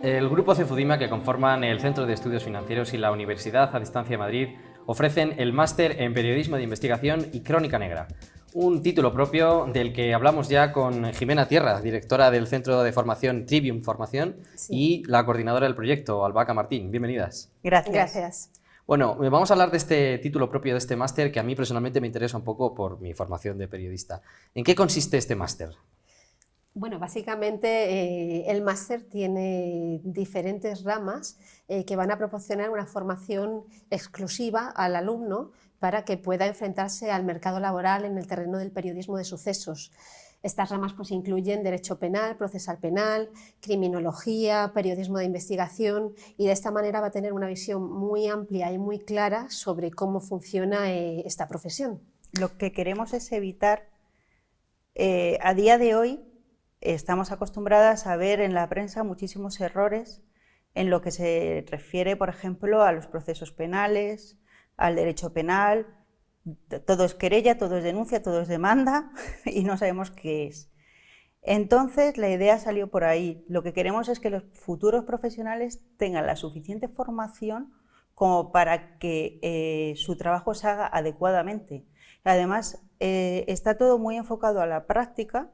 El grupo Cefudima, que conforman el Centro de Estudios Financieros y la Universidad a Distancia de Madrid, ofrecen el máster en Periodismo de Investigación y Crónica Negra, un título propio del que hablamos ya con Jimena Tierra, directora del Centro de Formación Trivium Formación, y la coordinadora del proyecto, Albaca Martín. Bienvenidas. Gracias. Bueno, vamos a hablar de este título propio de este máster que a mí personalmente me interesa un poco por mi formación de periodista. ¿En qué consiste este máster? Bueno, básicamente el máster tiene diferentes ramas que van a proporcionar una formación exclusiva al alumno para que pueda enfrentarse al mercado laboral en el terreno del periodismo de sucesos. Estas ramas pues incluyen Derecho Penal, Procesal Penal, Criminología, Periodismo de Investigación, y de esta manera va a tener una visión muy amplia y muy clara sobre cómo funciona esta profesión. Lo que queremos es evitar, a día de hoy, estamos acostumbradas a ver en la prensa muchísimos errores en lo que se refiere, por ejemplo, a los procesos penales, al derecho penal. Todo es querella, todo es denuncia, todo es demanda y no sabemos qué es. Entonces la idea salió por ahí. Lo que queremos es que los futuros profesionales tengan la suficiente formación como para que su trabajo se haga adecuadamente. Además, está todo muy enfocado a la práctica,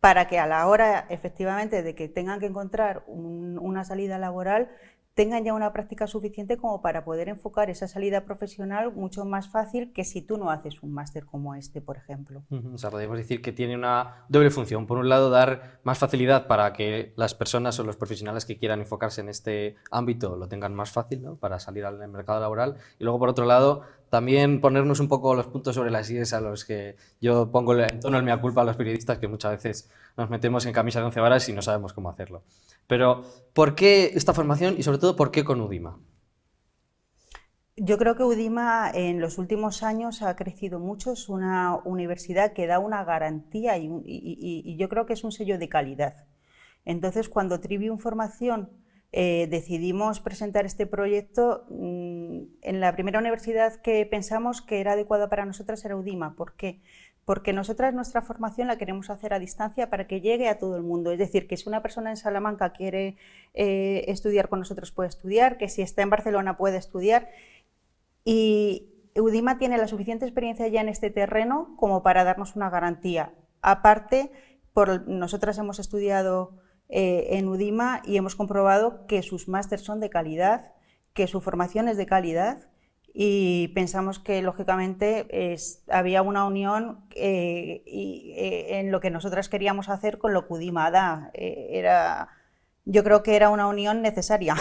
para que a la hora, efectivamente, de que tengan que encontrar una salida laboral, tengan ya una práctica suficiente como para poder enfocar esa salida profesional mucho más fácil que si tú no haces un máster como este, por ejemplo. O sea, podemos decir que tiene una doble función. Por un lado, dar más facilidad para que las personas o los profesionales que quieran enfocarse en este ámbito lo tengan más fácil, ¿no?, para salir al mercado laboral. Y luego, por otro lado, también ponernos un poco los puntos sobre las IES a los que yo pongo en tono el mea culpa a los periodistas, que muchas veces nos metemos en camisa de 11 varas y no sabemos cómo hacerlo. Pero, ¿por qué esta formación y, sobre todo, por qué con UDIMA? Yo creo que UDIMA en los últimos años ha crecido mucho, es una universidad que da una garantía y yo creo que es un sello de calidad. Entonces, cuando Trivium Formación decidimos presentar este proyecto, en la primera universidad que pensamos que era adecuada para nosotras era UDIMA. ¿Por qué? Porque nosotras nuestra formación la queremos hacer a distancia para que llegue a todo el mundo. Es decir, que si una persona en Salamanca quiere estudiar con nosotros puede estudiar, que si está en Barcelona puede estudiar. Y UDIMA tiene la suficiente experiencia ya en este terreno como para darnos una garantía. Aparte, nosotras hemos estudiado en UDIMA y hemos comprobado que sus másters son de calidad, que su formación es de calidad, y pensamos que lógicamente había una unión en lo que nosotras queríamos hacer con lo que UDIMA da. Yo creo que era una unión necesaria.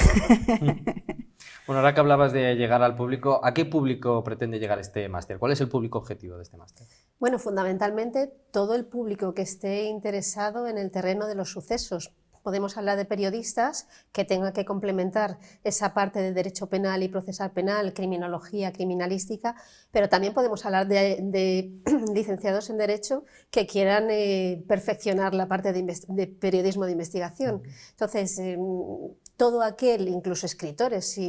Bueno, ahora que hablabas de llegar al público, ¿a qué público pretende llegar este máster? ¿Cuál es el público objetivo de este máster? Bueno, fundamentalmente todo el público que esté interesado en el terreno de los sucesos. Podemos hablar de periodistas que tengan que complementar esa parte de derecho penal y procesal penal, criminología, criminalística, pero también podemos hablar de licenciados en Derecho que quieran perfeccionar la parte de periodismo de investigación. Entonces, todo aquel, incluso escritores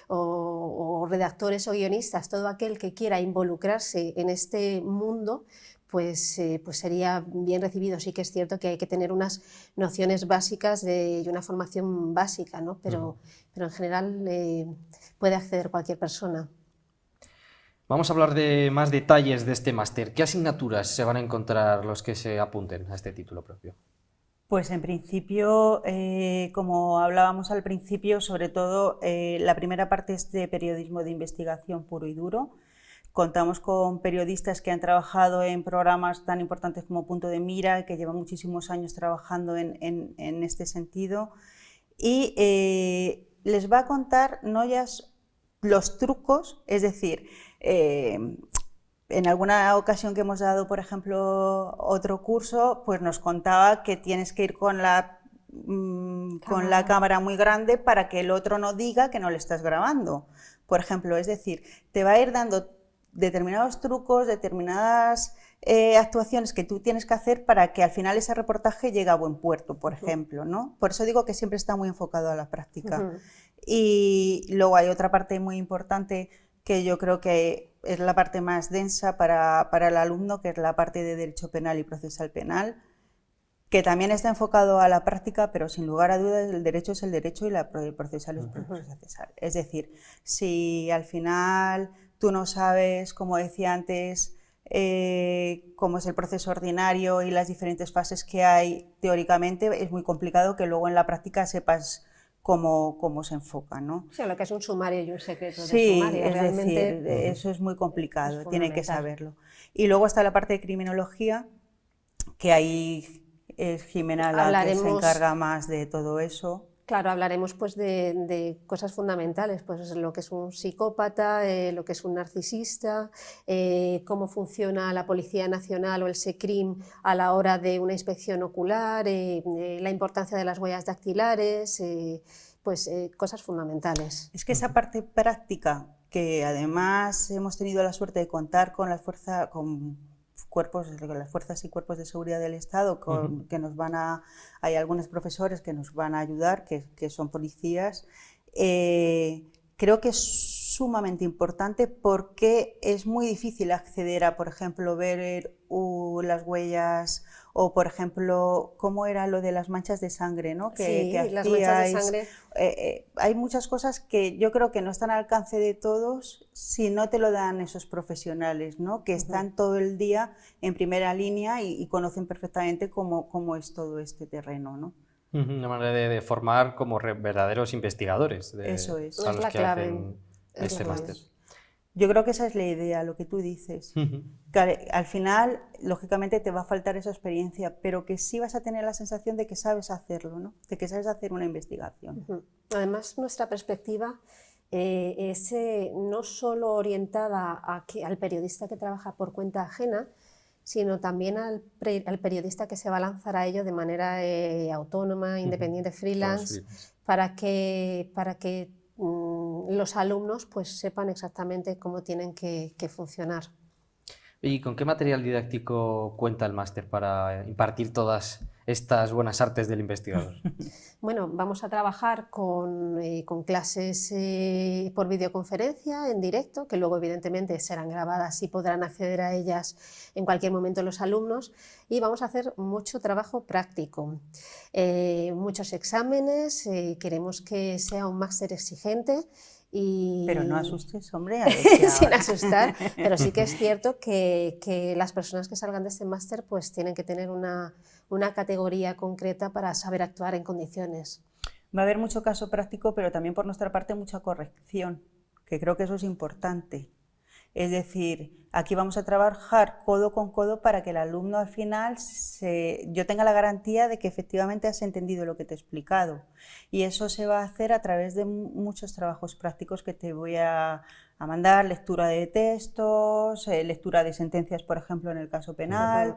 o redactores o guionistas, todo aquel que quiera involucrarse en este mundo, pues sería bien recibido. Sí que es cierto que hay que tener unas nociones básicas y una formación básica, ¿no? Pero en general puede acceder cualquier persona. Vamos a hablar de más detalles de este máster. ¿Qué asignaturas se van a encontrar los que se apunten a este título propio? Pues en principio, como hablábamos al principio, sobre todo la primera parte es de periodismo de investigación puro y duro. Contamos con periodistas que han trabajado en programas tan importantes como Punto de Mira, que llevan muchísimos años trabajando en este sentido, y les va a contar no ya los trucos, es decir, en alguna ocasión que hemos dado, por ejemplo, otro curso, pues nos contaba que tienes que ir con la cámara muy grande para que el otro no diga que no le estás grabando, por ejemplo. Es decir, te va a ir dando determinados trucos, determinadas actuaciones que tú tienes que hacer para que al final ese reportaje llegue a buen puerto, por ejemplo, ¿no? Por eso digo que siempre está muy enfocado a la práctica. Y luego hay otra parte muy importante que yo creo que es la parte más densa para el alumno, que es la parte de Derecho Penal y Procesal Penal, que también está enfocado a la práctica, pero sin lugar a dudas el derecho es el derecho y el procesal es el procesal. Es decir, si al final tú no sabes, como decía antes, cómo es el proceso ordinario y las diferentes fases que hay teóricamente, es muy complicado que luego en la práctica sepas cómo se enfoca, ¿no? Sí, lo que es un sumario y un secreto de Sí, sumario. es Realmente decir, eso es muy complicado, es tienen que fundamental. saberlo. Y luego está la parte de criminología, que ahí es Jimena la que se encarga más de todo eso. Claro, hablaremos pues de cosas fundamentales, pues lo que es un psicópata, lo que es un narcisista, cómo funciona la Policía Nacional o el SECRIM a la hora de una inspección ocular, la importancia de las huellas dactilares, cosas fundamentales. Es que esa parte práctica, que además hemos tenido la suerte de contar con las fuerzas y cuerpos de seguridad del Estado, que nos hay algunos profesores que nos van a ayudar, que son policías, creo que es sumamente importante porque es muy difícil acceder a, por ejemplo, ver las huellas o, por ejemplo, cómo era lo de las manchas de sangre, ¿no? Sí, las manchas de sangre. Hay muchas cosas que yo creo que no están al alcance de todos si no te lo dan esos profesionales, ¿no? Que están todo el día en primera línea y conocen perfectamente cómo es todo este terreno, ¿no? Una manera de formar como verdaderos investigadores. Eso es. A los la que clave. hacen este máster. Yo creo que esa es la idea, lo que tú dices. Que al final, lógicamente, te va a faltar esa experiencia, pero que sí vas a tener la sensación de que sabes hacerlo, ¿no? De que sabes hacer una investigación. Además, nuestra perspectiva es no solo orientada al periodista que trabaja por cuenta ajena, sino también al periodista que se va a lanzar a ello de manera autónoma, independiente, freelance, para que los alumnos pues sepan exactamente cómo tienen que funcionar. ¿Y con qué material didáctico cuenta el máster para impartir todas estas buenas artes del investigador? Bueno, vamos a trabajar con clases por videoconferencia en directo, que luego evidentemente serán grabadas y podrán acceder a ellas en cualquier momento los alumnos, y vamos a hacer mucho trabajo práctico, muchos exámenes, queremos que sea un máster exigente. Pero no asustes, hombre. Sin asustar, pero sí que es cierto que las personas que salgan de este máster pues tienen que tener una categoría concreta para saber actuar en condiciones. Va a haber mucho caso práctico, pero también por nuestra parte mucha corrección, que creo que eso es importante. Es decir, aquí vamos a trabajar codo con codo para que el alumno al final yo tenga la garantía de que efectivamente has entendido lo que te he explicado. Y eso se va a hacer a través de muchos trabajos prácticos que te voy a mandar, lectura de textos, lectura de sentencias, por ejemplo, en el caso penal,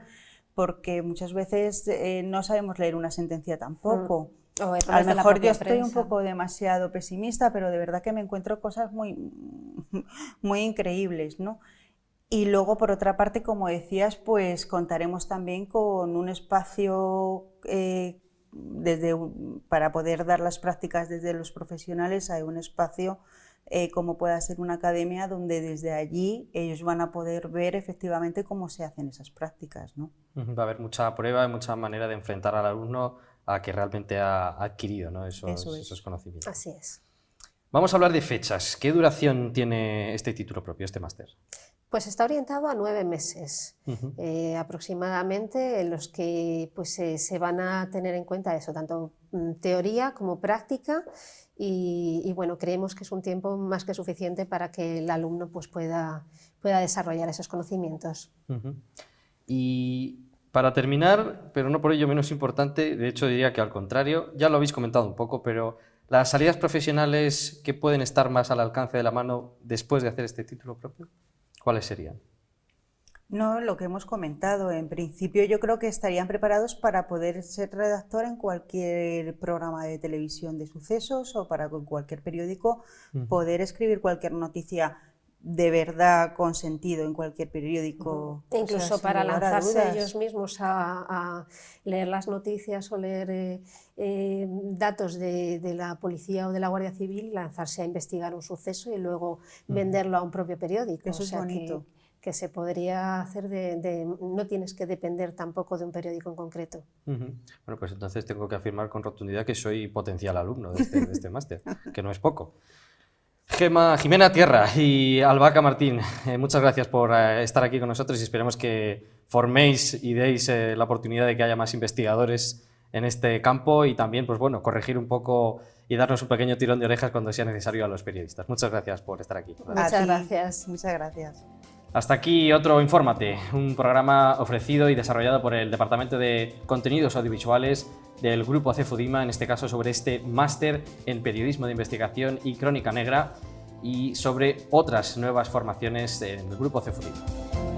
porque muchas veces no sabemos leer una sentencia tampoco. A lo mejor yo estoy un poco demasiado pesimista, pero de verdad que me encuentro cosas muy increíbles, ¿no? Y luego, por otra parte, como decías, pues contaremos también con un espacio para poder dar las prácticas desde los profesionales. Hay un espacio como pueda ser una academia donde desde allí ellos van a poder ver efectivamente cómo se hacen esas prácticas, ¿no? Va a haber mucha prueba y mucha manera de enfrentar al alumno a que realmente ha adquirido, ¿no? esos conocimientos. Así es. Vamos a hablar de fechas. ¿Qué duración tiene este título propio, este máster? Pues está orientado a 9 meses aproximadamente, en los que pues, se van a tener en cuenta eso, tanto teoría como práctica, y bueno, creemos que es un tiempo más que suficiente para que el alumno pues, pueda desarrollar esos conocimientos. Y para terminar, pero no por ello menos importante, de hecho diría que al contrario, ya lo habéis comentado un poco, pero las salidas profesionales que pueden estar más al alcance de la mano después de hacer este título propio, ¿cuáles serían? No, lo que hemos comentado. En principio yo creo que estarían preparados para poder ser redactor en cualquier programa de televisión de sucesos o para cualquier periódico, poder escribir cualquier noticia de verdad con sentido en cualquier periódico. Incluso para lanzarse ellos mismos a leer las noticias o leer datos de la policía o de la Guardia Civil y lanzarse a investigar un suceso y luego venderlo a un propio periódico. Eso es bonito. que se podría hacer no tienes que depender tampoco de un periódico en concreto. Bueno, pues entonces tengo que afirmar con rotundidad que soy potencial alumno de este máster, que no es poco. Jimena Tierra y Albaca Martín, muchas gracias por estar aquí con nosotros y esperemos que forméis y deis la oportunidad de que haya más investigadores en este campo y también, pues bueno, corregir un poco y darnos un pequeño tirón de orejas cuando sea necesario a los periodistas. Muchas gracias por estar aquí. Muchas gracias. Muchas gracias. Hasta aquí otro Infórmate, un programa ofrecido y desarrollado por el Departamento de Contenidos Audiovisuales del Grupo CEFUDIMA, en este caso sobre este máster en Periodismo de Investigación y Crónica Negra y sobre otras nuevas formaciones del Grupo CEFUDIMA.